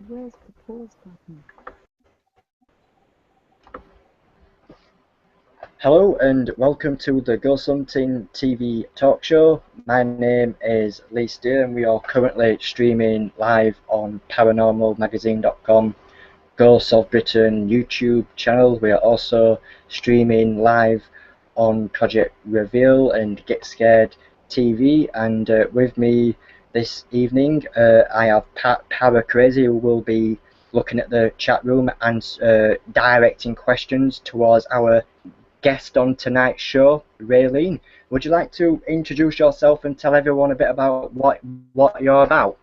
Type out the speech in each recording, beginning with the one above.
Where's the pause button? Hello and welcome to the Ghost Hunting TV Talk Show. My name is Lee Steer and we are currently streaming live on paranormalmagazine.com, Ghosts of Britain YouTube channel. We are also streaming live on Project Reveal and Get Scared TV, and with me this evening I have Pat Crazy, who will be looking at the chat room and directing questions towards our guest on tonight's show, Rayleen. Would you like to introduce yourself and tell everyone a bit about what you're about?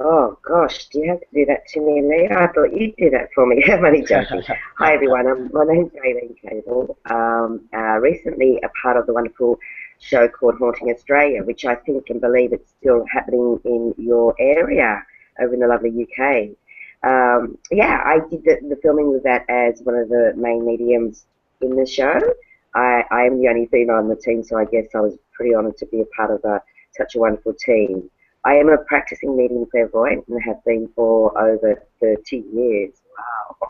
Oh gosh, do you have to do that to me, Lee? I thought you'd do that for me. I'm only joking. Hi everyone, my name's Rayleen Kable. Recently a part of the wonderful show called Haunting Australia, which I think and believe it's still happening in your area over in the lovely UK. Yeah, I did the filming with that as one of the main mediums in the show. I am the only female on the team, so I guess I was pretty honoured to be a part of such a wonderful team. I am a practicing medium clairvoyant and have been for over 30 years. Wow.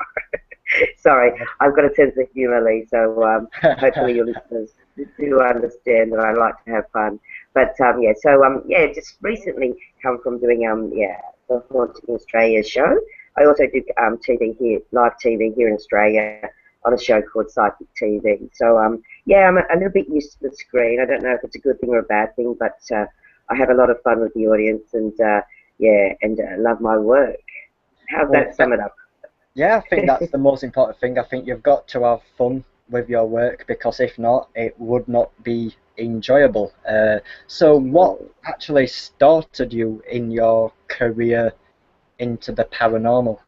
Sorry, I've got a sense of humour, Lee, so hopefully your listeners do understand that I like to have fun. But yeah, just recently come from doing the Haunting Australia show. I also do TV here, live TV here in Australia on a show called Psychic TV. So yeah, I'm a little bit used to the screen. I don't know if it's a good thing or a bad thing, but I have a lot of fun with the audience, and love my work. How's that sum it up? Yeah, I think that's the most important thing. I think you've got to have fun with your work, because if not, it would not be enjoyable. So what actually started you in your career into the paranormal?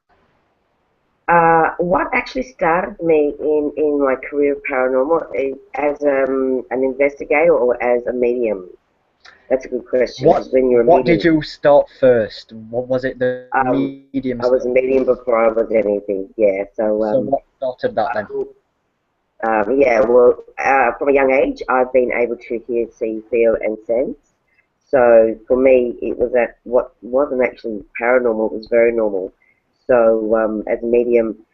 What actually started me in my career of paranormal is as an investigator or as a medium? That's a good question. What did you start first? What was it, the medium? I was a medium before I was anything, yeah. So what started that then? Yeah, well, from a young age, I've been able to hear, see, feel, and sense. So for me, it was what wasn't actually paranormal, it was very normal. So as a medium,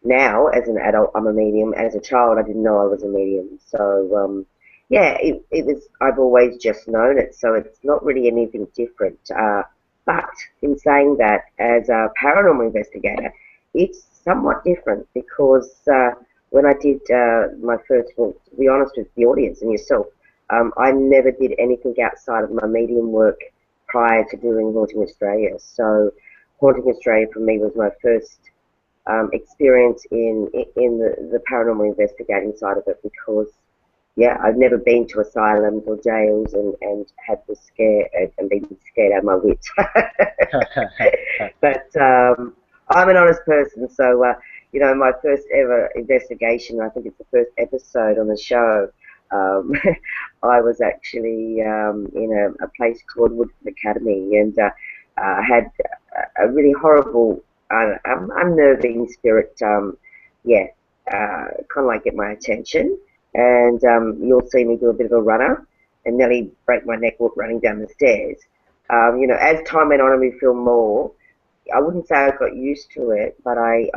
now as an adult, I'm a medium. As a child, I didn't know I was a medium. So yeah, it was. I've always just known it, so it's not really anything different. But in saying that, as a paranormal investigator, it's somewhat different because when I did my first, well, to be honest with the audience and yourself, I never did anything outside of my medium work prior to doing Haunting Australia. So Haunting Australia for me was my first experience in the paranormal investigating side of it, because yeah, I've never been to asylums or jails and had the scare and been scared out of my wits. But I'm an honest person, so you know, my first ever investigation, I think it's the first episode on the show, I was actually in a place called Woodford Academy, and had a really horrible, unnerving spirit, kind of like get my attention. And you'll see me do a bit of a runner and nearly break my neck running down the stairs. You know, as time went on and we filmed more, I wouldn't say I got used to it, but I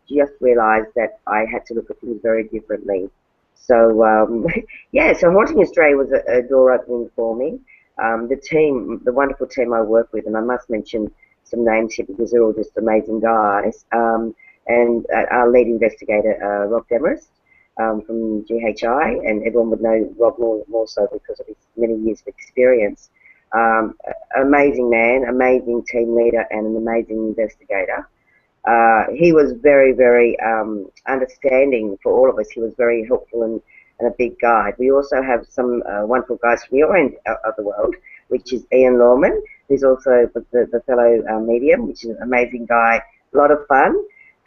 just realised that I had to look at things very differently. So yeah, so Haunting Australia was a door opening for me. The team, the wonderful team I work with, and I must mention some names here because they're all just amazing guys. And our lead investigator, Rob Demarest, from GHI, and everyone would know Rob more so because of his many years of experience. Amazing man, amazing team leader, and an amazing investigator. He was very, very understanding for all of us. He was very helpful and a big guide. We also have some wonderful guys from your end of the world, which is Ian Lawman, who's also the fellow medium, which is an amazing guy, a lot of fun,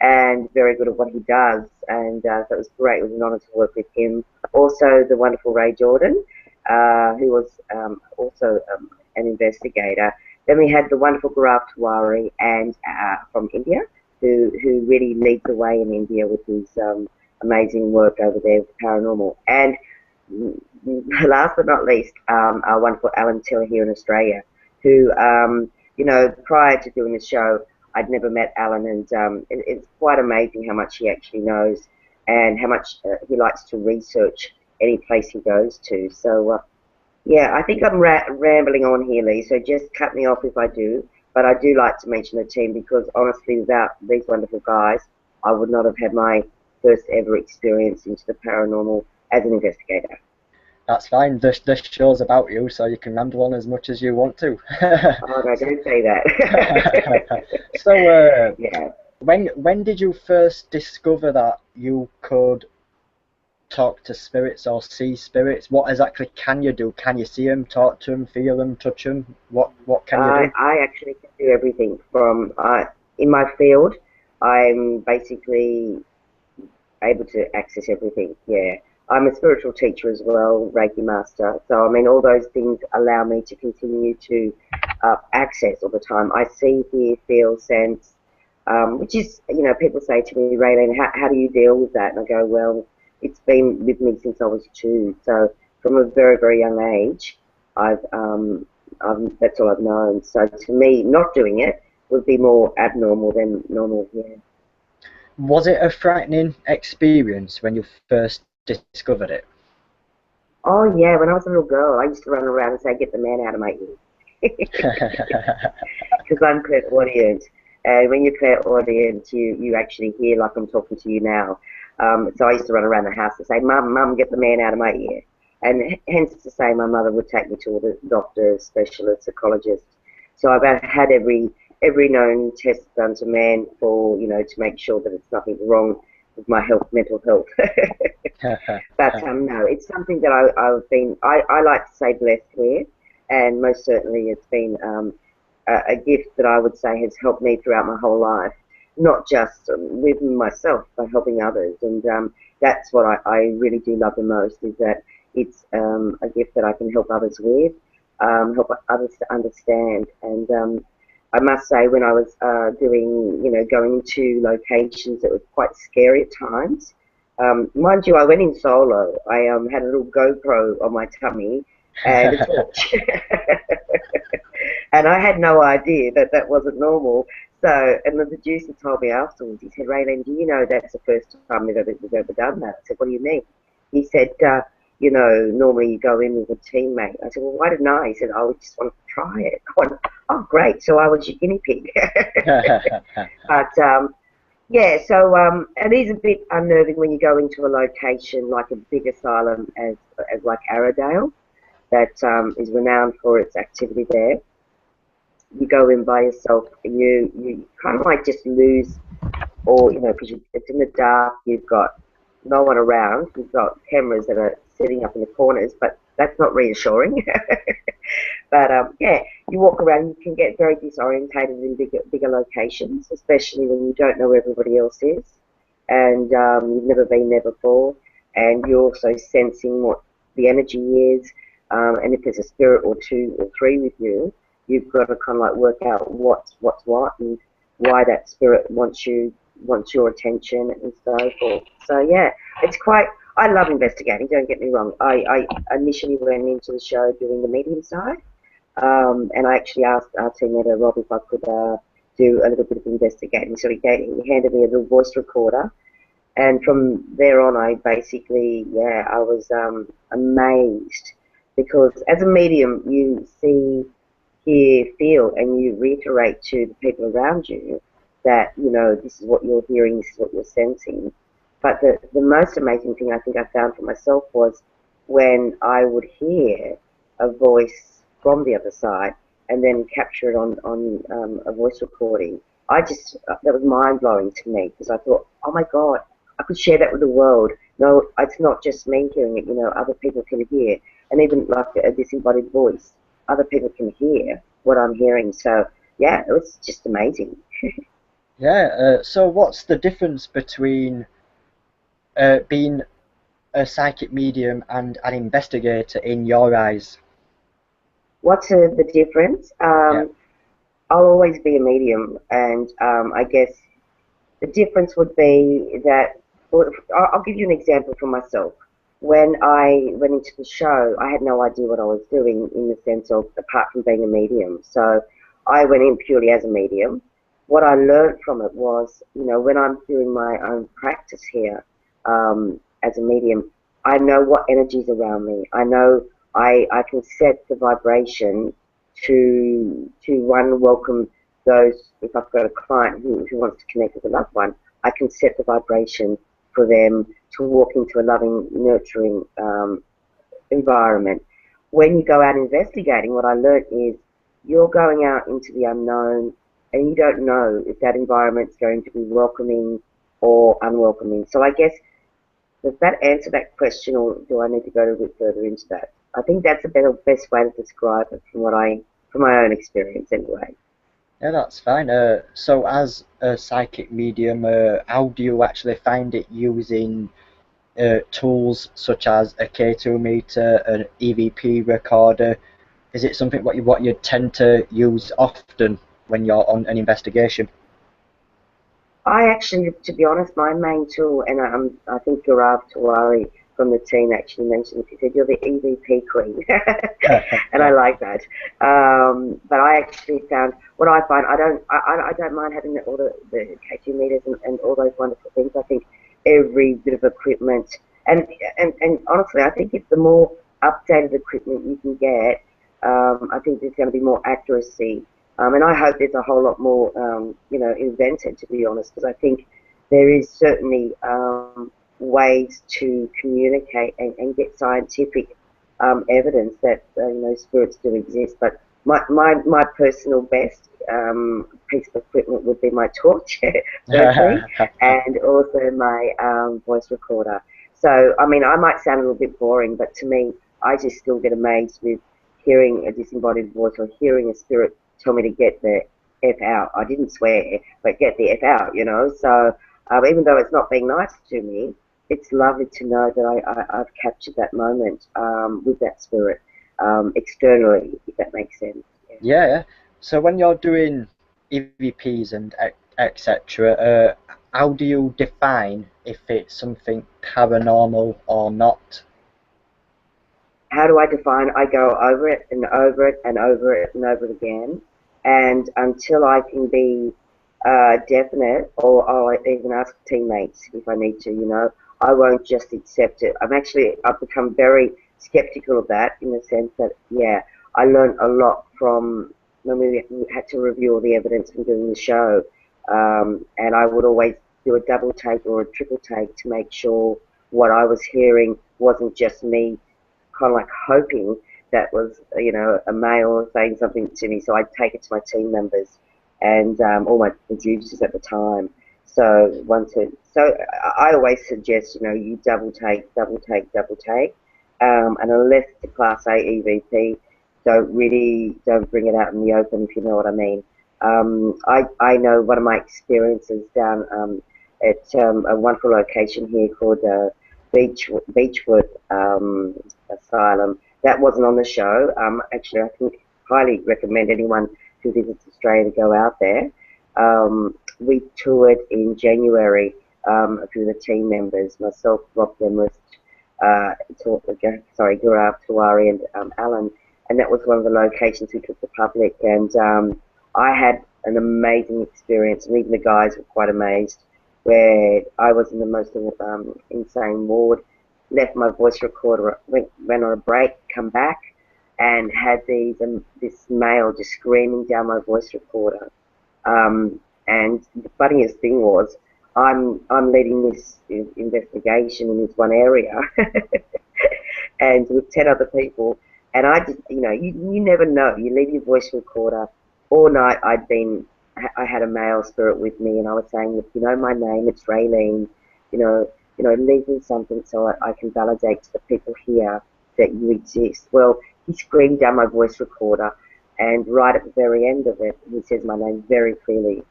and very good at what he does. And so it was great. It was an honour to work with him. Also, the wonderful Ray Jordan, who was also an investigator. Then we had the wonderful Gaurav Tiwari and from India, who really leads the way in India with his amazing work over there with paranormal. And last but not least, our wonderful Alan Tiller here in Australia, who you know, prior to doing the show, I'd never met Alan, and it's quite amazing how much he actually knows and how much he likes to research any place he goes to. So, yeah, I think I'm rambling on here, Lee, so just cut me off if I do. But I do like to mention the team because, honestly, without these wonderful guys, I would not have had my first ever experience into the paranormal as an investigator. That's fine. This show's about you, so you can ramble on as much as you want to. Oh, no, don't say that. So, yeah. when did you first discover that you could talk to spirits or see spirits? What exactly can you do? Can you see them, talk to them, feel them, touch them? What can you do? I actually can do everything from, in my field, I'm basically able to access everything, yeah. I'm a spiritual teacher as well, Reiki master. So, I mean, all those things allow me to continue to access all the time. I see, hear, feel, sense, which is, you know, people say to me, Rayleen, how do you deal with that? And I go, well, it's been with me since I was 2. So, from a very, very young age, that's all I've known. So, to me, not doing it would be more abnormal than normal, yeah. Was it a frightening experience when you first discovered it? Oh, yeah, when I was a little girl, I used to run around and say, get the man out of my ear. Because I'm clairaudient. And when you're clairaudient, you actually hear like I'm talking to you now. So I used to run around the house and say, Mum, get the man out of my ear. And hence to say my mother would take me to all the doctors, specialists, psychologists. So I've had every known test done to man for, you know, to make sure that it's nothing wrong with my health, mental health. But no, it's something that I've been, I like to say blessed with, and most certainly it's been a gift that I would say has helped me throughout my whole life, not just with myself, but helping others. And that's what I really do love the most, is that it's a gift that I can help others with, help others to understand. And I must say, when I was doing, you know, going to locations that were quite scary at times, mind you, I went in solo. I had a little GoPro on my tummy and a torch. And I had no idea that that wasn't normal. So, and the producer told me afterwards, he said, Rayleen, do you know that's the first time we've ever done that? I said, what do you mean? He said, you know, normally you go in with a teammate. I said, well, why didn't I? He said, oh, we just wanted to try it. I went, oh, great. So I was your guinea pig. But, yeah, so it is a bit unnerving when you go into a location like a big asylum as like Arrowdale, that is renowned for its activity there. You go in by yourself and you kind of like just lose, or, you know, because it's in the dark, you've got no one around, you've got cameras that are sitting up in the corners, but that's not reassuring. But yeah, you walk around, you can get very disorientated in bigger locations, especially when you don't know where everybody else is, and you've never been there before, and you're also sensing what the energy is, and if there's a spirit or 2 or 3 with you, you've got to kind of like work out what's what and why that spirit wants your attention and so forth. So yeah, it's quite, I love investigating, don't get me wrong. I initially went into the show doing the medium side, and I actually asked our teammate Rob if I could do a little bit of investigating. So he handed me a little voice recorder, and from there on I basically, yeah, I was amazed, because as a medium you see, hear, feel, and you reiterate to the people around you that, you know, this is what you're hearing, this is what you're sensing. But the most amazing thing I think I found for myself was when I would hear a voice from the other side and then capture it on a voice recording. That was mind-blowing to me, because I thought, oh my God, I could share that with the world. No, it's not just me hearing it, you know, other people can hear. And even like a disembodied voice, other people can hear what I'm hearing. So yeah, it was just amazing. Yeah, so what's the difference between being a psychic medium and an investigator in your eyes? What's the difference? Yeah. I'll always be a medium, and I guess the difference would be that, well, I'll give you an example for myself. When I went into the show, I had no idea what I was doing, in the sense of, apart from being a medium. So I went in purely as a medium. What I learned from it was, you know, when I'm doing my own practice here as a medium, I know what energy's around me. I know I can set the vibration to one, welcome those. If I've got a client who wants to connect with a loved one, I can set the vibration for them to walk into a loving, nurturing environment. When you go out investigating, what I learned is you're going out into the unknown, and you don't know if that environment's going to be welcoming or unwelcoming. So I guess, does that answer that question, or do I need to go a bit further into that? I think that's the best way to describe it from my own experience anyway. Yeah, that's fine. So as a psychic medium, how do you actually find it using tools such as a K2 meter, an EVP recorder? Is it something what you tend to use often when you're on an investigation? I actually, to be honest, my main tool, and I think Gaurav Tiwari from the team actually mentioned, he said, you're the EVP queen. And I like that. But I actually found, what I find, I don't mind having all the K2 meters and all those wonderful things. I think every bit of equipment, and honestly, I think if the more updated equipment you can get, I think there's going to be more accuracy. And I hope there's a whole lot more, you know, invented, to be honest, because I think there is certainly ways to communicate and get scientific evidence that, you know, spirits do exist. But my personal best piece of equipment would be my torch, firstly, and also my voice recorder. So, I mean, I might sound a little bit boring, but to me, I just still get amazed with hearing a disembodied voice or hearing a spirit tell me to get the F out. I didn't swear, but get the F out, you know. So even though it's not being nice to me, it's lovely to know that I've captured that moment with that spirit externally, if that makes sense. Yeah. So when you're doing EVPs and etc., how do you define if it's something paranormal or not? How do I define? I go over it and over it and over it and over it again, and until I can be definite, or I'll even ask teammates if I need to. You know, I won't just accept it. I've become very skeptical of that, in the sense that, yeah, I learned a lot from when we had to review all the evidence from doing the show, and I would always do a double take or a triple take to make sure what I was hearing wasn't just me kind of like hoping that was, you know, a male saying something to me. So I'd take it to my team members and all my producers at the time. So I always suggest, you know, you double take, and unless it's a Class A EVP, don't bring it out in the open, if you know what I mean. I know one of my experiences down at a wonderful location here called Beechwood Asylum. That wasn't on the show. Actually, I think highly recommend anyone who visits Australia to go out there. We toured in January, a few of the team members, myself, Rob Demlist, Gaurav Tiwari, and Alan. And that was one of the locations we took the public. And I had an amazing experience, and even the guys were quite amazed, where I was in the most insane ward, left my voice recorder, went on a break, come back, and had this male just screaming down my voice recorder. And the funniest thing was, I'm leading this investigation in this one area, and with 10 other people, and I just, you know, you never know. You leave your voice recorder. All night I had a male spirit with me, and I was saying, look, you know my name, it's Rayleen, you know, leave me something so I can validate to the people here that you exist. Well, he screamed down my voice recorder, and right at the very end of it, he says my name very clearly,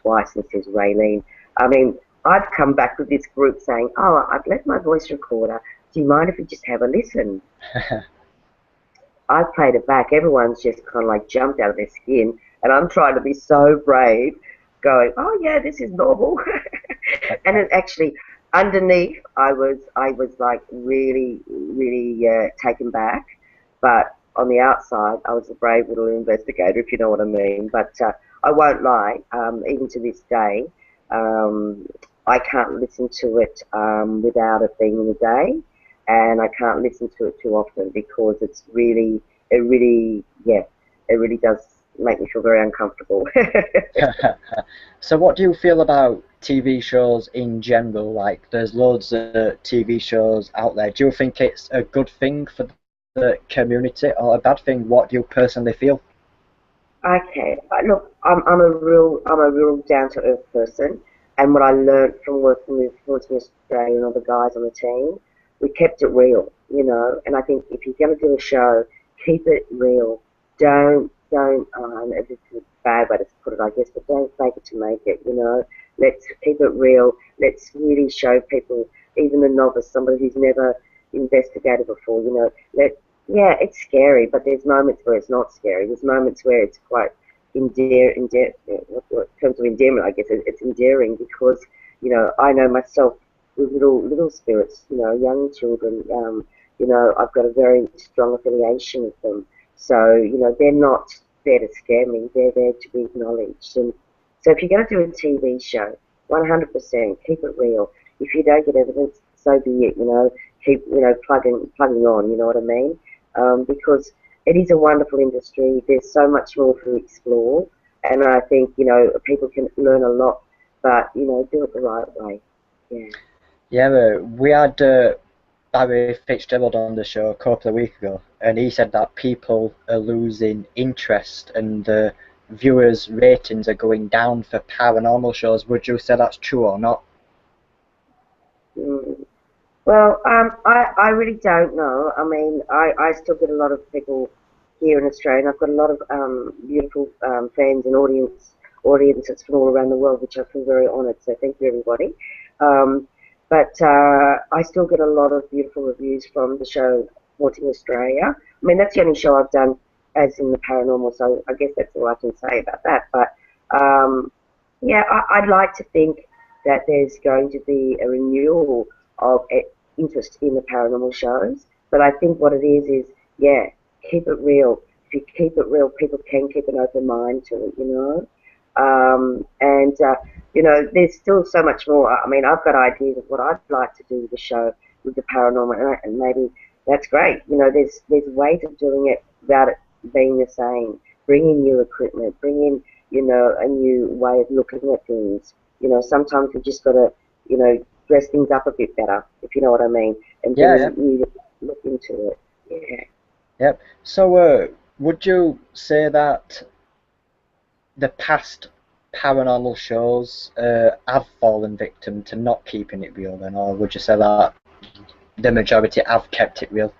twice, and says Rayleen. I mean, I've come back with this group saying, oh, I've left my voice recorder. Do you mind if we just have a listen? I played it back. Everyone's just kind of like jumped out of their skin, and I'm trying to be so brave, going, oh yeah, this is normal. And it actually, underneath, I was like really taken back, but on the outside, I was a brave little investigator, if you know what I mean. But I won't lie, even to this day, I can't listen to it without it being in the day, and I can't listen to it too often because yeah, it really does make me feel very uncomfortable. So what do you feel about TV shows in general? Like, there's loads of TV shows out there. Do you think it's a good thing for the community or a bad thing? What do you personally feel? Okay, look, I'm a real down to earth person, and what I learned from working with Fraudulent Australia and all the guys on the team, we kept it real, you know. And I think if you're going to do a show, keep it real. Don't. It's a bad way to put it, I guess, but don't fake it to make it, you know. Let's keep it real. Let's really show people, even the novice, somebody who's never investigated before, you know. Yeah, it's scary, but there's moments where it's not scary. There's moments where it's quite in terms of endearment, I guess it's endearing because, you know, I know myself with little spirits, you know, young children, you know, I've got a very strong affiliation with them. So, you know, they're not there to scare me. They're there to be acknowledged. And so if you're going to do a TV show, 100% keep it real. If you don't get evidence, so be it, you know. Keep, you know, plugging on, you know what I mean? Because it is a wonderful industry. There's so much more to explore, and I think, you know, people can learn a lot, but, you know, do it the right way. Yeah. Yeah, we had Barry Fitzgerald on the show a couple of weeks ago, and he said that people are losing interest and the viewers' ratings are going down for paranormal shows. Would you say that's true or not? Mm. Well, I really don't know. I mean, I still get a lot of people here in Australia, and I've got a lot of beautiful fans and audiences from all around the world, which I feel very honoured. So thank you, everybody. Um, but I still get a lot of beautiful reviews from the show Haunting Australia. I mean, that's the only show I've done as in the paranormal, so I guess that's all I can say about that. But yeah, I'd like to think that there's going to be a renewal of interest in the paranormal shows. But I think what it is, yeah, keep it real. If you keep it real, people can keep an open mind to it, you know. And you know, there's still so much more. I mean, I've got ideas of what I'd like to do with the show, with the paranormal, and maybe that's great. You know, there's ways of doing it without it being the same. Bring in new equipment, bring in, you know, a new way of looking at things. You know, sometimes we just got to, you know, dress things up a bit better, if you know what I mean, and Yeah, bring yeah. new look into it. Yeah. Yep. So, would you say that the past paranormal shows have fallen victim to not keeping it real then, or would you say that the majority have kept it real?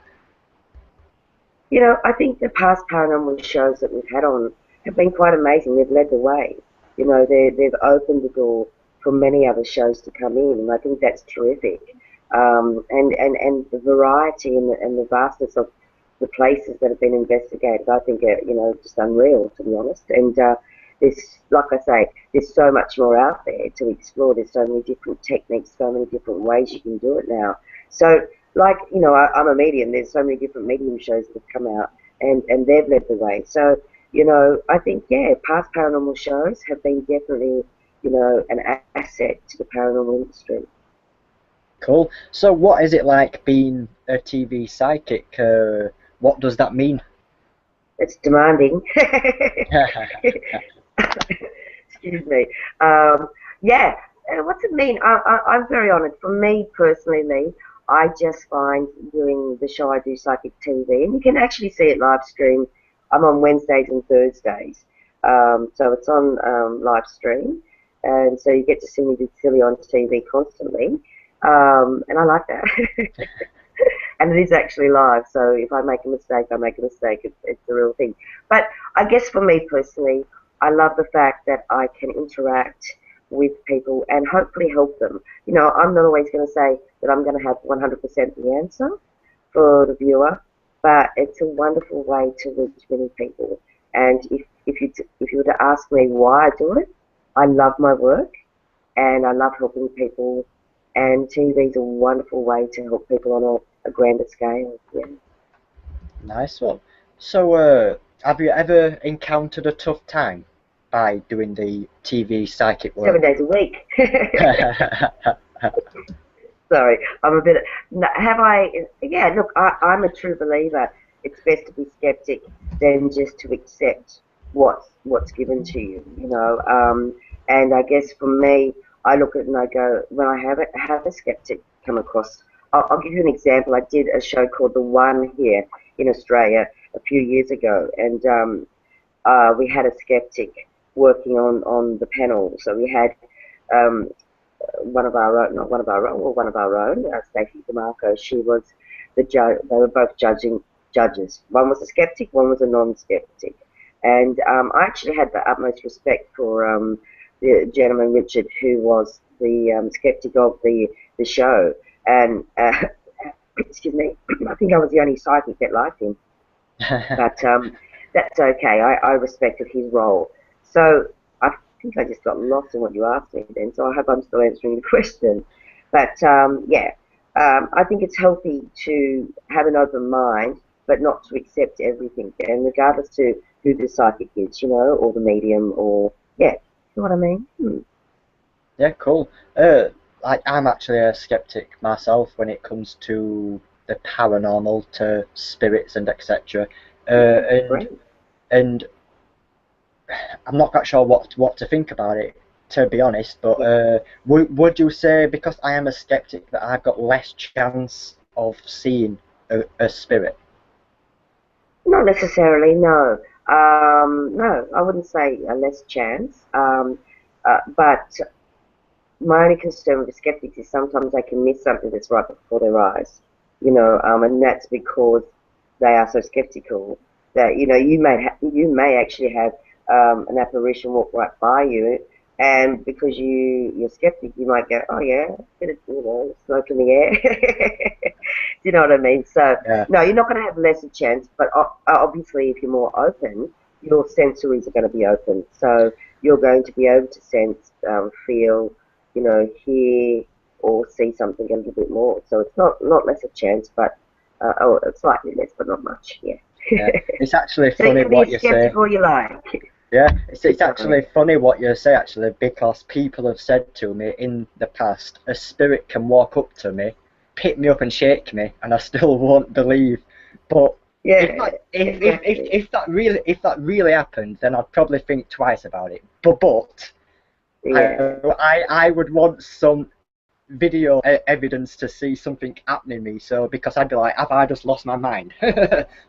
You know, I think the past paranormal shows that we've had on have been quite amazing. They've led the way. You know, they've opened the door for many other shows to come in, and I think that's terrific. And the variety and the vastness of the places that have been investigated, I think are, you know, just unreal, to be honest. And there's, like I say, there's so much more out there to explore. There's so many different techniques, so many different ways you can do it now. So, like, you know, I'm a medium. There's so many different medium shows that have come out, and they've led the way. So, you know, I think, yeah, past paranormal shows have been definitely, you know, an asset to the paranormal industry. Cool. So, what is it like being a TV psychic? What does that mean? It's demanding. Excuse me. Yeah, what's it mean? I'm very honoured. For me personally, Lee, I just find doing the show I do, Psychic TV, and you can actually see it live stream. I'm on Wednesdays and Thursdays, so it's on live stream, and so you get to see me do silly on TV constantly, and I like that. And it is actually live, so if I make a mistake, I make a mistake. It's the real thing. But I guess for me personally, I love the fact that I can interact with people and hopefully help them. You know, I'm not always going to say that I'm going to have 100% the answer for the viewer, but it's a wonderful way to reach many people. And if you were to ask me why I do it, I love my work and I love helping people. And TV is a wonderful way to help people on a grander scale. Yeah. Nice one. So, have you ever encountered a tough time by doing the TV psychic 7 work? days a week. Sorry, I'm a bit. No, have I? Yeah, look, I'm a true believer. It's best to be skeptic than just to accept what's given to you. And I guess for me, I look at it and I go, when I have a skeptic come across. I'll give you an example. I did a show called The One here in Australia a few years ago, and we had a skeptic working on the panel. So we had um, one of our own, not one of our own, or one of our own, Stacey DeMarco. She was the judge. They were both judges. One was a skeptic, one was a non-skeptic. And I actually had the utmost respect for the gentleman Richard, who was the skeptic of the show. And excuse me, I think I was the only psychic that liked him. But that's okay. I respected his role. So I think I just got lost in what you asked me then. So I hope I'm still answering the question. But yeah, I think it's healthy to have an open mind, but not to accept everything. And regardless to who the psychic is, or the medium, or yeah, you know what I mean? Yeah, cool. Like I'm actually a skeptic myself when it comes to the paranormal, to spirits and etc. Great. And I'm not quite sure what to think about it, to be honest. But would you say because I am a skeptic that I've got less chance of seeing a spirit? Not necessarily, no. No, I wouldn't say a less chance. But my only concern with the skeptics is sometimes they can miss something that's right before their eyes, and that's because they are so skeptical that you may actually have an apparition walk right by you, and because you're skeptic, you might go, oh yeah, bit of smoke in the air. Do you know what I mean? So Yeah. no, you're not going to have less a chance, but obviously if you're more open, your sensories are going to be open, so you're going to be able to sense, feel, hear or see something a little bit more. So it's not less a chance, but it's slightly less, but not much. Yeah. Yeah. It's actually So you funny can be what as you say. skeptic all you like. Yeah, it's actually funny what you say actually, because people have said to me in the past, a spirit can walk up to me, pick me up and shake me, and I still won't believe. But Yeah, if exactly. if that really happened, then I'd probably think twice about it. But Yeah. I would want some video evidence to see something happening to me. So because I'd be like, have I just lost my mind?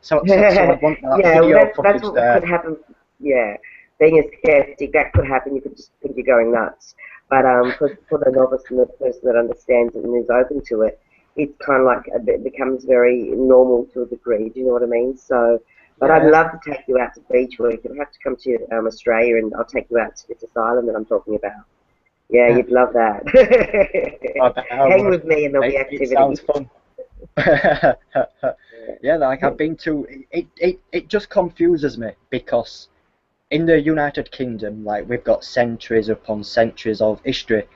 So I'd want that Yeah, well, video that's footage what could there. happen. Yeah, being a skeptic, that could happen. You could just think you're going nuts. But for the novice and the person that understands it and is open to it, it's kind of like it becomes very normal to a degree. Do you know what I mean? So, but I'd Yeah. love to take you out to beach work. You'll have to come to Australia, and I'll take you out to this asylum that I'm talking about. Yeah, Yeah. you'd love that. I bet I Hang would. with me, and there'll be It sounds activity. fun. Yeah, like I've been to it just confuses me because in the United Kingdom, like we've got centuries upon centuries of history,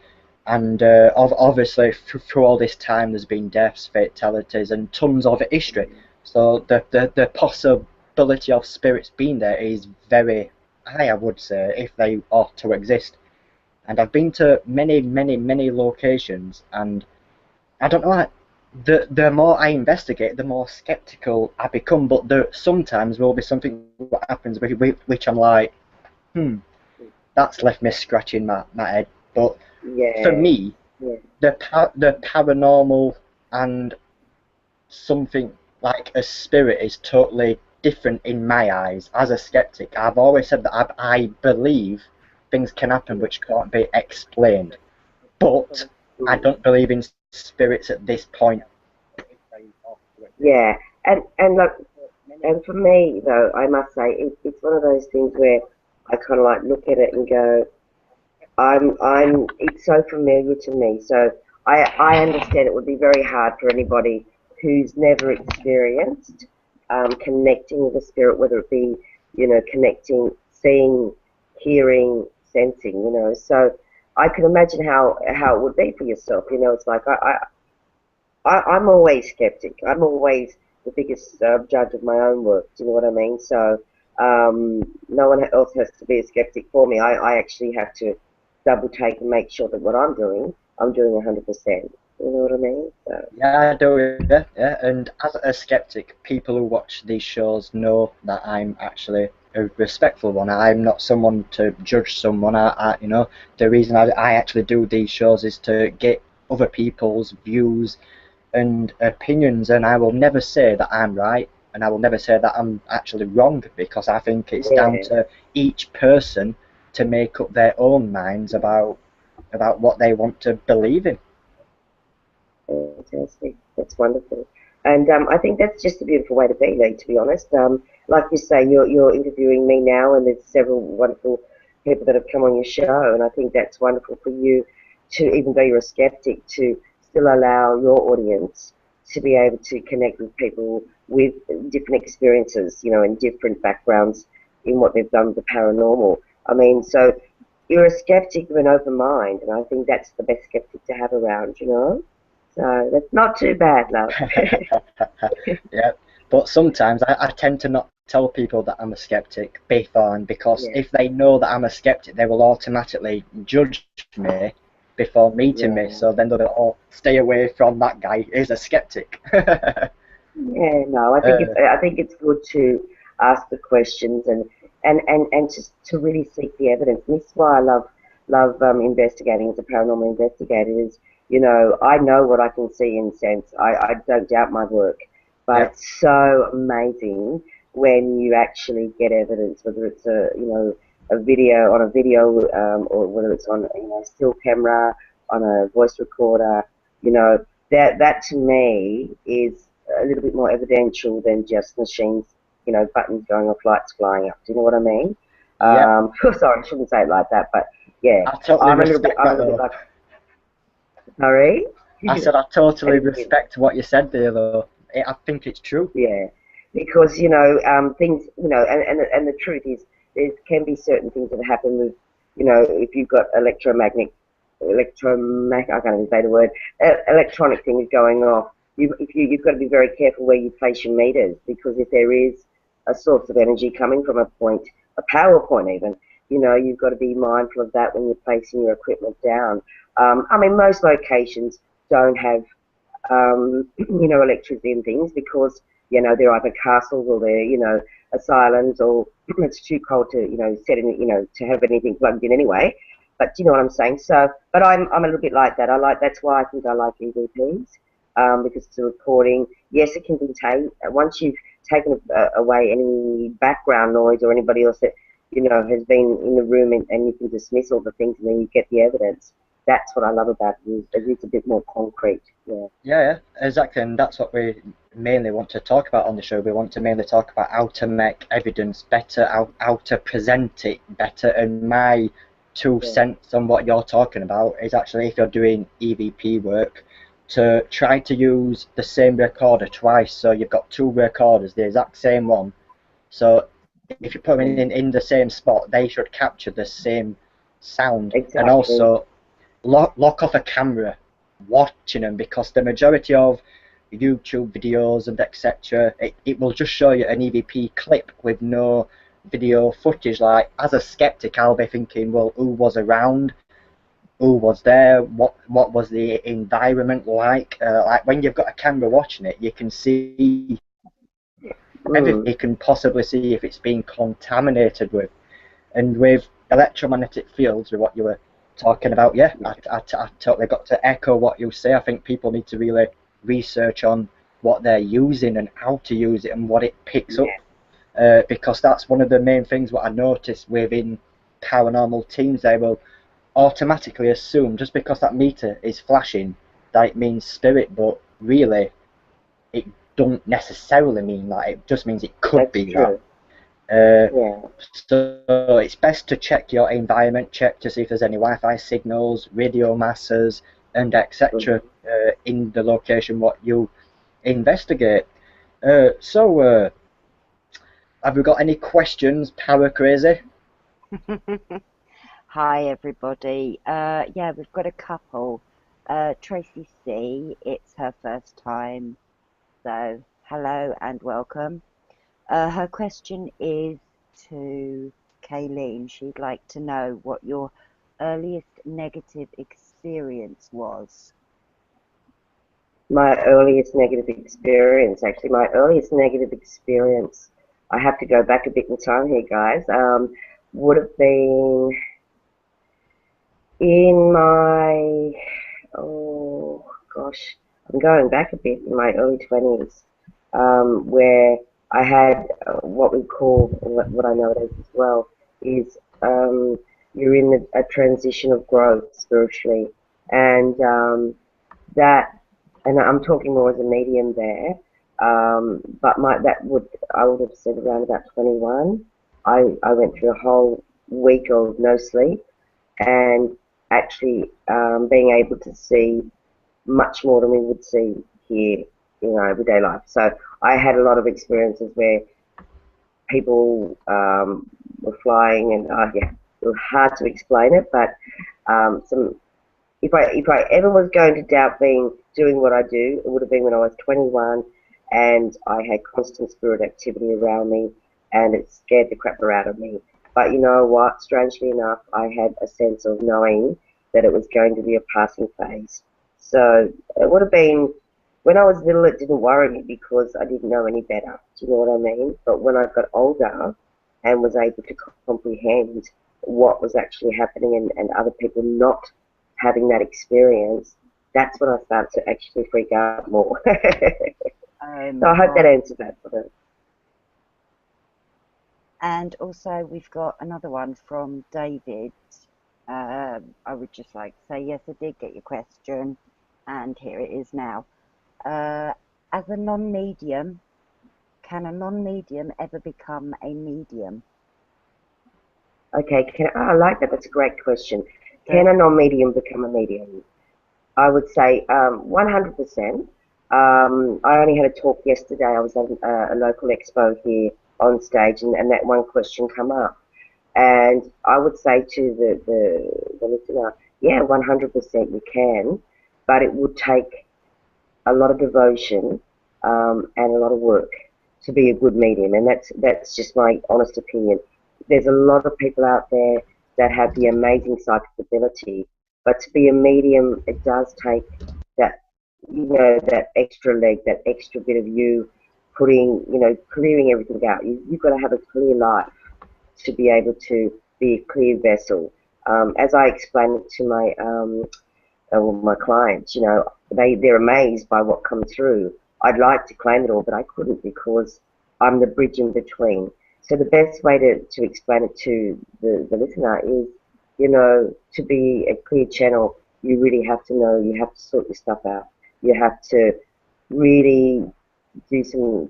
and obviously through all this time there's been deaths, fatalities, and tons of history. So the possibility of spirits being there is very high, I would say, if they ought to exist. And I've been to many locations, and I don't know. The more I investigate, the more skeptical I become. But there sometimes will be something that happens which I'm like, that's left me scratching my head. But for Yeah, me, yeah, the paranormal and something like a spirit is totally different in my eyes. As a skeptic, I've always said that I believe things can happen which can't be explained. But I mm, don't believe in spirits at this point. yeah. And look, and for me though, I must say it's one of those things where I kind of like look at it and go, it's so familiar to me. So I understand it would be very hard for anybody who's never experienced connecting with a spirit, whether it be, connecting, seeing, hearing, sensing, So I can imagine how it would be for yourself. It's like I'm always skeptic. I'm always the biggest judge of my own work. Do you know what I mean? So no one else has to be a skeptic for me. I actually have to double take and make sure that what I'm doing 100%. You know what I mean? So, Yeah, I do. Yeah, yeah. And as a skeptic, people who watch these shows know that I'm actually a respectful one. I'm not someone to judge someone. You know, the reason I actually do these shows is to get other people's views and opinions, and I will never say that I'm right, and I will never say that I'm actually wrong, because I think it's down yeah, to each person to make up their own minds about what they want to believe in. fantastic. That's wonderful. And I think that's just a beautiful way to be, Lee, to be honest. Like you say, you're interviewing me now, and there's several wonderful people that have come on your show, and I think that's wonderful for you to, even though you're a skeptic, to still allow your audience to be able to connect with people with different experiences, you know, and different backgrounds in what they've done with the paranormal. I mean, so you're a skeptic with an open mind, and I think that's the best skeptic to have around, you know? So that's not too bad, love. Yeah, but sometimes I tend to not tell people that I'm a skeptic beforehand, because Yeah, if they know that I'm a skeptic, they will automatically judge me before meeting me. yeah. So then they'll go, "Oh, stay away from that guy. He's a skeptic." Yeah, no, uh, I think it's good to ask the questions and just to really seek the evidence. And this is why I love investigating as a paranormal investigator. Is, you know, I know what I can see and sense. I don't doubt my work, but yeah, it's so amazing when you actually get evidence, whether it's a video on a video, or whether it's on, you know, still camera, on a voice recorder. You know, that to me is a little bit more evidential than just machines, you know, buttons going off, lights flying up. Do you know what I mean? yeah. Sorry, I shouldn't say it like that, but yeah, I totally respect I'm a that little bit though. like, sorry? I said I totally Thank you. respect what you said there though. I think it's true. Yeah, because, you know, things, you know, and the truth is, there can be certain things that happen with, you know, if you've got I can't even say the word, electronic things going off. You've got to be very careful where you place your meters, because if there is a source of energy coming from a point, a power point even, you know, you've got to be mindful of that when you're placing your equipment down. I mean, most locations don't have you know, electricity and things, because, you know, they're either castles or they're, you know, asylums, or it's too cold to, you know, set in, you know, to have anything plugged in anyway. But you know what I'm saying? So, but I'm a little bit like that. That's why I think I like EVPs, because it's a recording. Yes, it can contain, once you've taken away any background noise or anybody else that, you know, has been in the room, and you can dismiss all the things, and then you get the evidence. That's what I love about it, is it's a bit more concrete. Yeah. Yeah, yeah, exactly, and that's what we mainly want to talk about on the show. We want to mainly talk about how to make evidence better, how to present it better, and my two Yeah. cents on what you're talking about is actually, if you're doing EVP work, to try to use the same recorder twice. So you've got two recorders, the exact same one. So if you put them in the same spot, they should capture the same sound. And Exactly. also, lock off a camera watching them, because the majority of YouTube videos and etc., it will just show you an EVP clip with no video footage. Like, as a skeptic, I'll be thinking, well, who was around, who was there, what was the environment like when you've got a camera watching it, you can see everything. Mm. You can possibly see if it's been contaminated with. And with electromagnetic fields, with what you were talking about, yeah, I totally got to echo what you say. I think people need to really research on what they're using and how to use it and what it picks up, Yeah. because that's one of the main things what I noticed within paranormal teams. They will automatically assume, just because that meter is flashing, that it means spirit, but really it don't necessarily mean that. It just means it could That's be that. true. Uh, Yeah. so it's best to check your environment, check to see if there's any Wi-Fi signals, radio masses, and etc. Hmm. In the location what you investigate. So, have we got any questions, Power Crazy? Hi, everybody. Yeah, we've got a couple. Tracy C, it's her first time, so Hello and welcome. Her question is to Kayleen. She'd like to know what your earliest negative experience was. My earliest negative experience, actually, my earliest negative experience, I have to go back a bit in time here, guys, would have been in my, oh gosh, I'm going back a bit, in my early 20s, where I had what we call, what I know it as well, is you're in a transition of growth spiritually, and that, and I'm talking more as a medium there, but I would have said around about 21. I went through a whole week of no sleep, and actually being able to see much more than we would see here, everyday life. So I had a lot of experiences where people were flying, and yeah, it was hard to explain it, but if I ever was going to doubt doing what I do, it would have been when I was 21, and I had constant spirit activity around me, and it scared the crap out of me. But you know what? Strangely enough, I had a sense of knowing that it was going to be a passing phase. So it would have been, when I was little, it didn't worry me because I didn't know any better. Do you know what I mean? But when I got older and was able to comprehend what was actually happening, and other people not having that experience, that's when I started to actually freak out more. So I hope that answers that for them. And also we've got another one from David. I would just like to say, yes, I did get your question, and here it is now. As a non-medium, can a non-medium ever become a medium? Okay, I like that. That's a great question. Can a non-medium become a medium? I would say 100%. I only had a talk yesterday. I was at a local expo here on stage, and that one question come up. And I would say to the listener, yeah, 100% you can, but it would take a lot of devotion and a lot of work to be a good medium, and that's just my honest opinion. There's a lot of people out there that have the amazing psychic ability, but to be a medium, it does take that, that extra leg, that extra bit of you clearing everything out. You've got to have a clear life to be able to be a clear vessel. As I explain it to my clients, they're amazed by what comes through. I'd like to claim it all, but I couldn't because I'm the bridge in between. So the best way to explain it to the listener is, to be a clear channel, you really have to know, you have to sort your stuff out. You have to really do some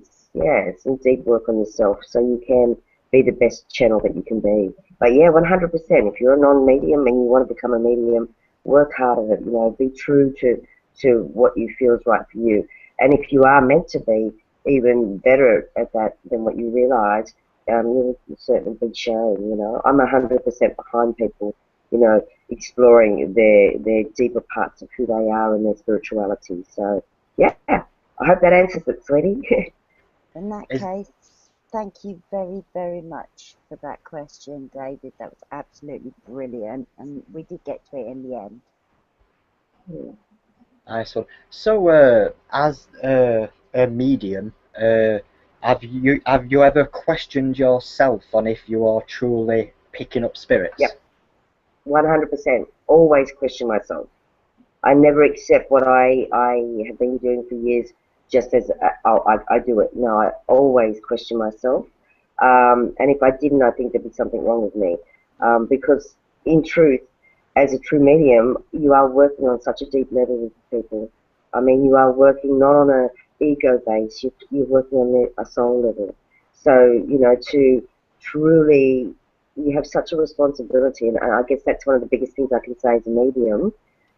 deep work on yourself so you can be the best channel that you can be. But yeah, 100%, if you're a non-medium and you want to become a medium, work hard at it, be true to what you feel is right for you. And if you are meant to be even better at that than what you realise, you'll certainly be shown. I'm 100% behind people, exploring their deeper parts of who they are and their spirituality. So yeah, I hope that answers it, sweetie. In that case, thank you very, very much for that question, David. That was absolutely brilliant, and we did get to it in the end. Nice one. So, as a medium, have you ever questioned yourself on if you are truly picking up spirits? Yep, 100%. Always question myself. I never accept what I have been doing for years just as I do it. No, I always question myself. And if I didn't, I think there'd be something wrong with me. Because in truth, as a true medium, you are working on such a deep level with people. I mean, you are working not on an ego base, you're working on a soul level. So, to truly, you have such a responsibility, and I guess that's one of the biggest things I can say as a medium,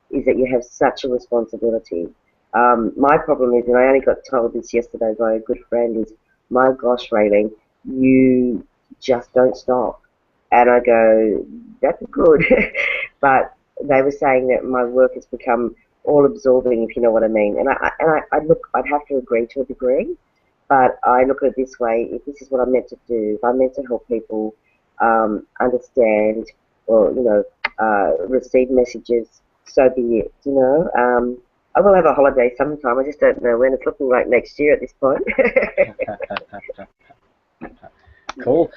is that you have such a responsibility. My problem is, and I only got told this yesterday by a good friend, is, my gosh, Rayleen, you just don't stop. And I go, that's good. But they were saying that my work has become all absorbing, if you know what I mean. And I'd have to agree to a degree, But I look at it this way: if this is what I'm meant to do, if I'm meant to help people understand or receive messages, so be it. I will have a holiday sometime. I just don't know when. It's looking like next year at this point. Cool.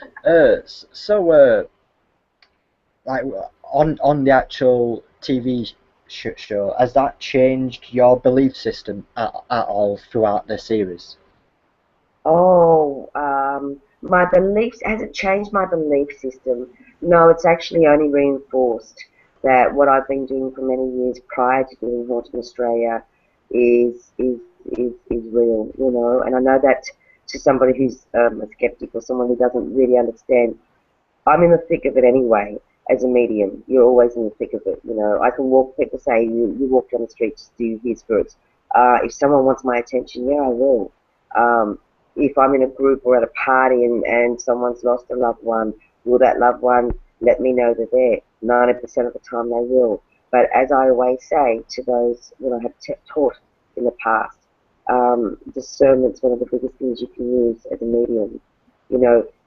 So, like on the actual TV show, has that changed your belief system at all throughout the series? Oh, my beliefs, has it changed my belief system? No, it's actually only reinforced that what I've been doing for many years prior to doing Haunting Australia is is real, and I know that to somebody who's a skeptic or someone who doesn't really understand, I'm in the thick of it anyway. As a medium, you're always in the thick of it. I can walk. People say you walk down the street, do you hear spirits? If someone wants my attention, yeah, I will. If I'm in a group or at a party and someone's lost a loved one, will that loved one let me know they're there? 90% of the time they will. But as I always say to those that I have taught in the past, discernment's one of the biggest things you can use as a medium.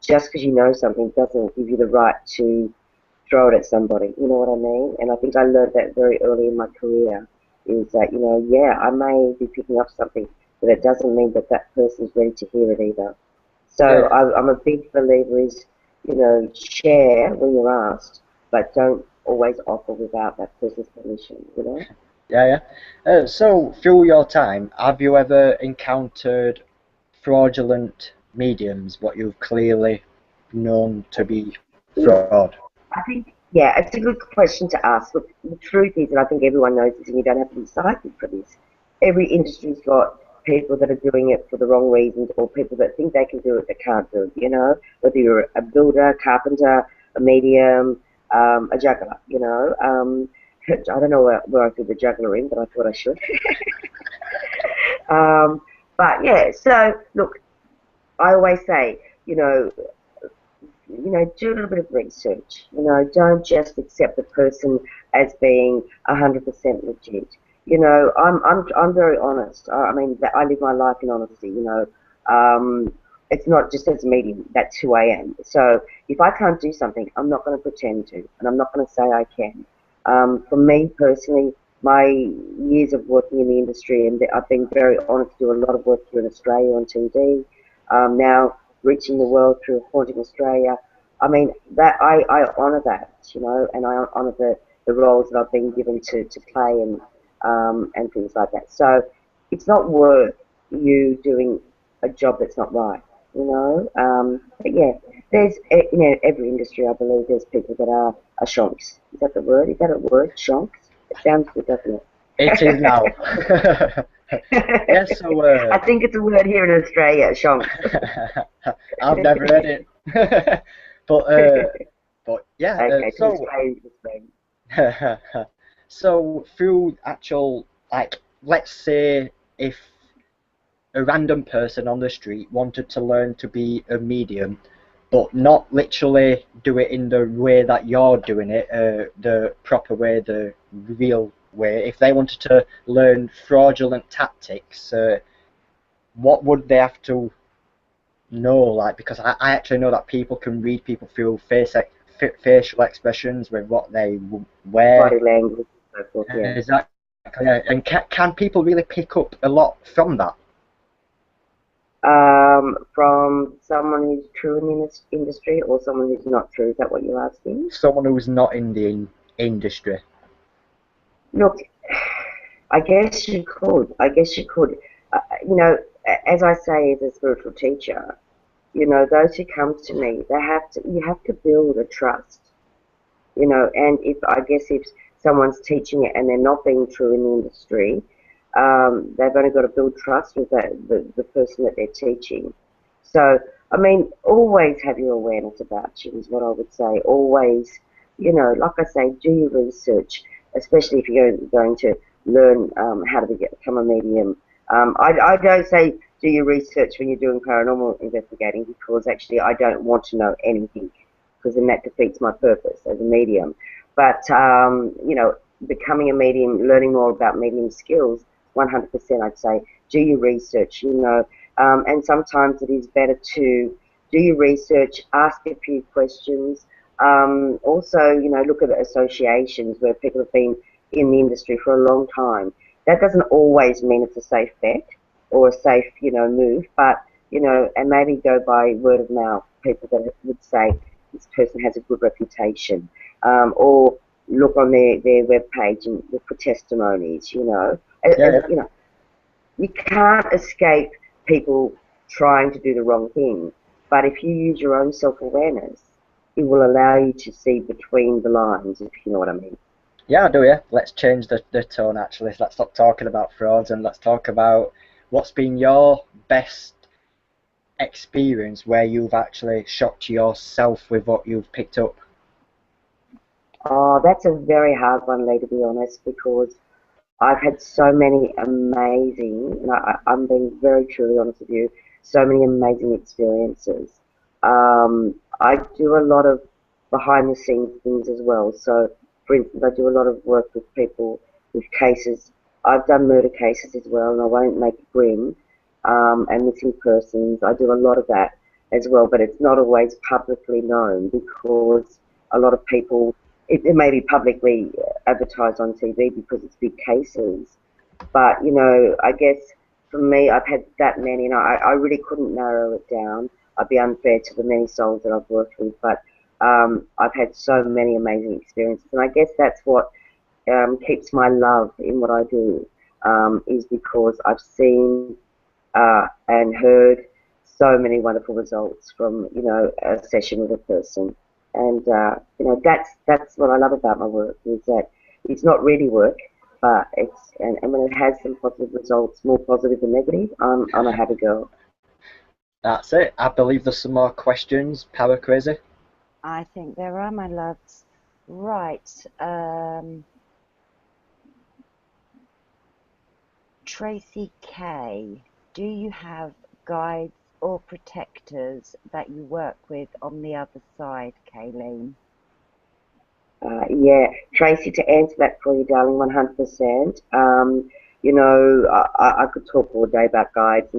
Just because you know something doesn't give you the right to throw it at somebody. You know what I mean? And I think I learned that very early in my career. Is that yeah, I may be picking up something, but it doesn't mean that that person's ready to hear it either. So Yeah, I'm a big believer is share when you're asked, but don't always offer without that person's permission. yeah, yeah. So through your time, have you ever encountered fraudulent mediums, what you've clearly known to be fraud? I think, yeah, it's a good question to ask. Look, the truth is, and I think everyone knows this, and you don't have to be psychic for this, every industry's got people that are doing it for the wrong reasons or people that think they can do it that can't do it, whether you're a builder, carpenter, a medium, a juggler, I don't know where I threw the juggler in, but I thought I should. um, but yeah, so look, I always say, do a little bit of research. Don't just accept the person as being 100% legit. I'm very honest. I mean, I live my life in honesty. It's not just as a medium. That's who I am. So if I can't do something, I'm not going to pretend to, and I'm not going to say I can. For me personally, my years of working in the industry, and I've been very honoured to do a lot of work here in Australia on TV. Now reaching the world through Haunting Australia. I mean, that I honour that, and I honour the roles that I've been given to play and things like that. So it's not worth you doing a job that's not right, But yeah, there's every industry I believe there's people that are shonks. Is that the word? Is that a word, shonks? It sounds good, doesn't it? It is now. Yes, so I think it's a word here in Australia, shonks. I've never heard it. But yeah, Okay, so explain. so through actual, like, let's say if a random person on the street wanted to learn to be a medium, but not literally do it in the way that you're doing it, the proper way, the real way. If they wanted to learn fraudulent tactics, what would they have to know? Like, because I actually know that people can read people through facial expressions with what they wear. Body language and so forth, yeah. Exactly. And can people really pick up a lot from that? From someone who's true in the industry or someone who's not true? Is that what you're asking? Someone who's not in the industry. Look, I guess you could. I guess you could. As I say as a spiritual teacher, those who come to me, you have to build a trust. And if someone's teaching it and they're not being true in the industry, they've only got to build trust with the person that they're teaching. So, I mean, always have your awareness about you is what I would say. Always, like I say, do your research, especially if you're going to learn how to become a medium. I don't say do your research when you're doing paranormal investigating, because actually I don't want to know anything, because then that defeats my purpose as a medium. But, becoming a medium, learning more about medium skills, 100% I'd say do your research, And sometimes it is better to do your research, ask a few questions. Also, you know, look at associations where people have been in the industry for a long time. That doesn't always mean it's a safe bet or a safe, you know, move, but, you know, and maybe go by word of mouth, people that would say this person has a good reputation, or look on their web page and look for testimonies, you know. Yeah, yeah. You know, you can't escape people trying to do the wrong thing, but if you use your own self-awareness, it will allow you to see between the lines, if you know what I mean. Yeah, I do, yeah. Let's change the tone actually. Let's stop talking about frauds and let's talk about what's been your best experience where you've actually shocked yourself with what you've picked up. Oh, that's a very hard one, Lee, to be honest, because I've had so many amazing, and I'm being very truly honest with you, so many amazing experiences. I do a lot of behind the scenes things as well. So, for instance, I do a lot of work with people with cases. I've done murder cases as well, and I won't make it grim, and missing persons. I do a lot of that as well, but it's not always publicly known because a lot of people it may be publicly advertised on TV because it's big cases. But, you know, I guess for me, I've had that many, and I really couldn't narrow it down. I'd be unfair to the many souls that I've worked with, but I've had so many amazing experiences. And I guess that's what keeps my love in what I do, is because I've seen and heard so many wonderful results from, you know, a session with a person. And you know, that's what I love about my work is that it's not really work, but it's and when it has some positive results, more positive than negative, I'm a happy girl. That's it. I believe there's some more questions. Power crazy. I think there are, my loves. Right. Tracy K, do you have guides or protectors that you work with on the other side, Kayleen? Yeah, Tracy, to answer that for you, darling, 100%. You know, I could talk all day about guides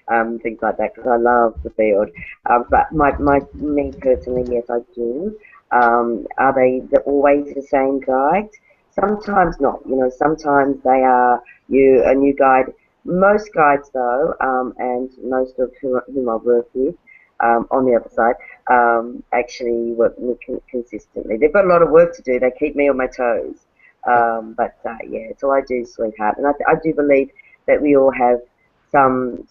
and things like that because I love the field. But me personally, yes, I do. Are they always the same guides? Sometimes not. You know, sometimes they are a new guide. Most guides, though, and most of whom I work with on the other side, actually work with me consistently. They've got a lot of work to do. They keep me on my toes. But yeah, it's all I do, sweetheart. And I do believe that we all have some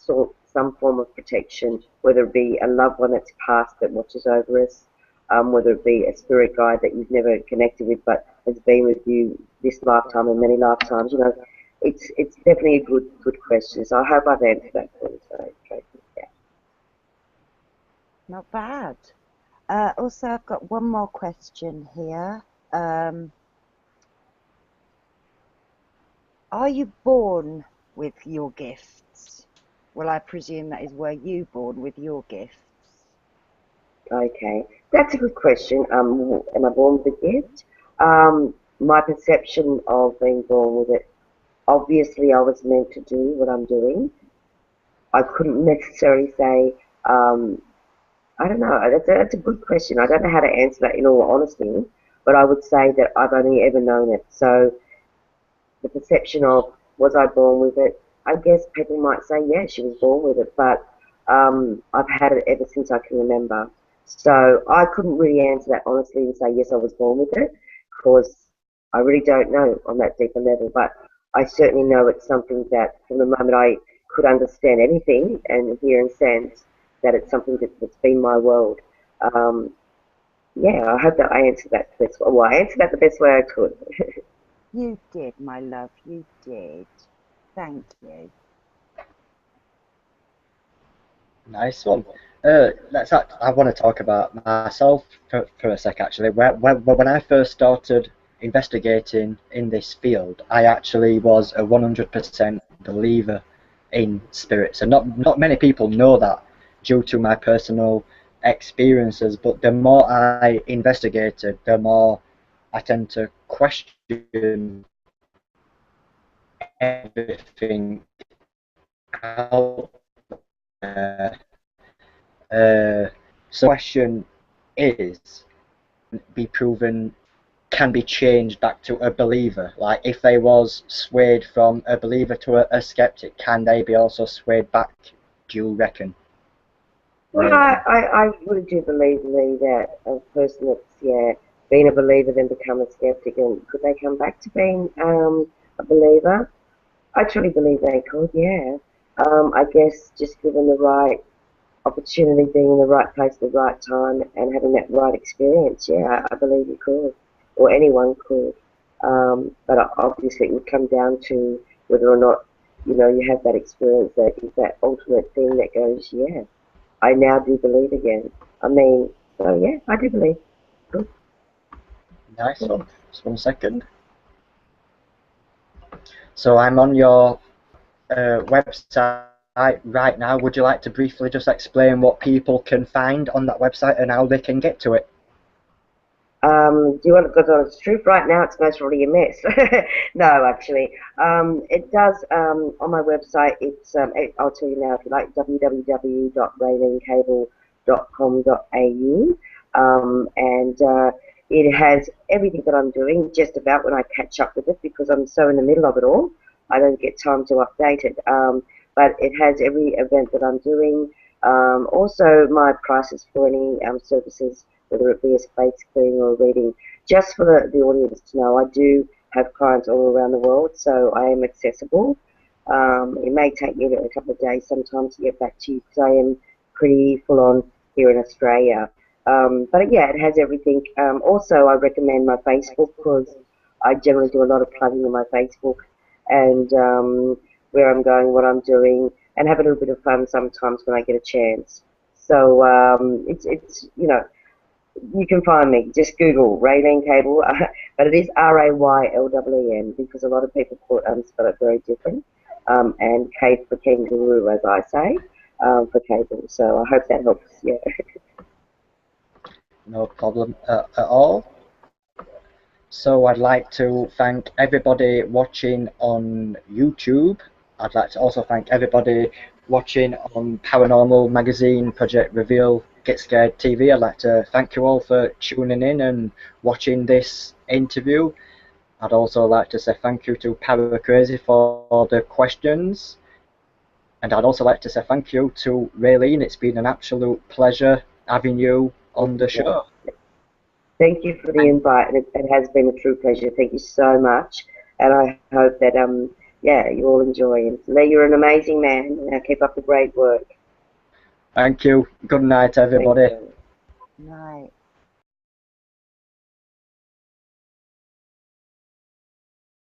form of protection, whether it be a loved one that's passed that watches over us, whether it be a spirit guide that you've never connected with but has been with you this lifetime and many lifetimes. You know, it's definitely a good question. So I hope I've answered that for you. So, Tracy, yeah. Not bad. Also, I've got one more question here. Are you born with your gifts? Well, I presume that is, were you born with your gifts? Okay, that's a good question. Am I born with a gift? My perception of being born with it, obviously, I was meant to do what I'm doing. I couldn't necessarily say, I don't know, that's a good question. I don't know how to answer that in all honesty, but I would say that I've only ever known it. So the perception of was I born with it? I guess people might say, yeah, she was born with it, but I've had it ever since I can remember. So I couldn't really answer that honestly and say, yes, I was born with it, because I really don't know on that deeper level. But I certainly know it's something that from the moment I could understand anything and hear and sense, that it's something that's been my world. Um, yeah, I hope that I answered that the best way. Well, I answered that the best way I could. You did, my love, you did. Thank you. Nice one. I want to talk about myself for a sec actually. When I first started investigating in this field, I actually was a 100% believer in spirits, and not many people know that due to my personal experiences. But the more I investigated, the more I tend to question everything out So the question is, be proven can be changed back to a believer? Like, if they was swayed from a believer to a skeptic, can they be also swayed back, do you reckon? Well, I really do believe, Lee, that a person that's been a believer then become a skeptic, and could they come back to being a believer? I truly believe they could, yeah. I guess just given the right opportunity, being in the right place at the right time, and having that right experience, yeah, I believe you could, or anyone could. But obviously, it would come down to whether or not you have that experience, that is that ultimate thing that goes, yeah, I now do believe again. I mean, so yeah, I do believe. Good. Nice one. Just 1 second. So I'm on your website right now. Would you like to briefly just explain what people can find on that website and how they can get to it? Do you want to go to the truth? Right now, it's most probably a mess. No, actually, it does. On my website, it's. I'll tell you now if you like. www.rayleenkable.com.au, and it has everything that I'm doing. Just about when I catch up with it, because I'm so in the middle of it all, I don't get time to update it. But it has every event that I'm doing. Also, my prices for any services, whether it be a space clearing or a reading. Just for the audience to know, I do have clients all around the world, so I am accessible. It may take me a couple of days sometimes to get back to you because I am pretty full on here in Australia. But yeah, it has everything. Also, I recommend my Facebook because I generally do a lot of plugging on my Facebook and where I'm going, what I'm doing, and have a little bit of fun sometimes when I get a chance. So it's you can find me. Just Google Rayleen Kable, but it is Rayleen because a lot of people spell it very different. And K for kangaroo, as I say, for cable. So I hope that helps. Yeah. No problem at all. So I'd like to thank everybody watching on YouTube. I'd like to also thank everybody watching on Paranormal Magazine, Project Reveal, Get Scared TV. I'd like to thank you all for tuning in and watching this interview. I'd also like to say thank you to Para Crazy for the questions. And I'd also like to say thank you to Rayleen. It's been an absolute pleasure having you on the show. Thank you for the invite, and it has been a true pleasure. Thank you so much, and I hope that you all enjoy. And Lee, you're an amazing man. Keep up the great work. Thank you. Good night, everybody. Night.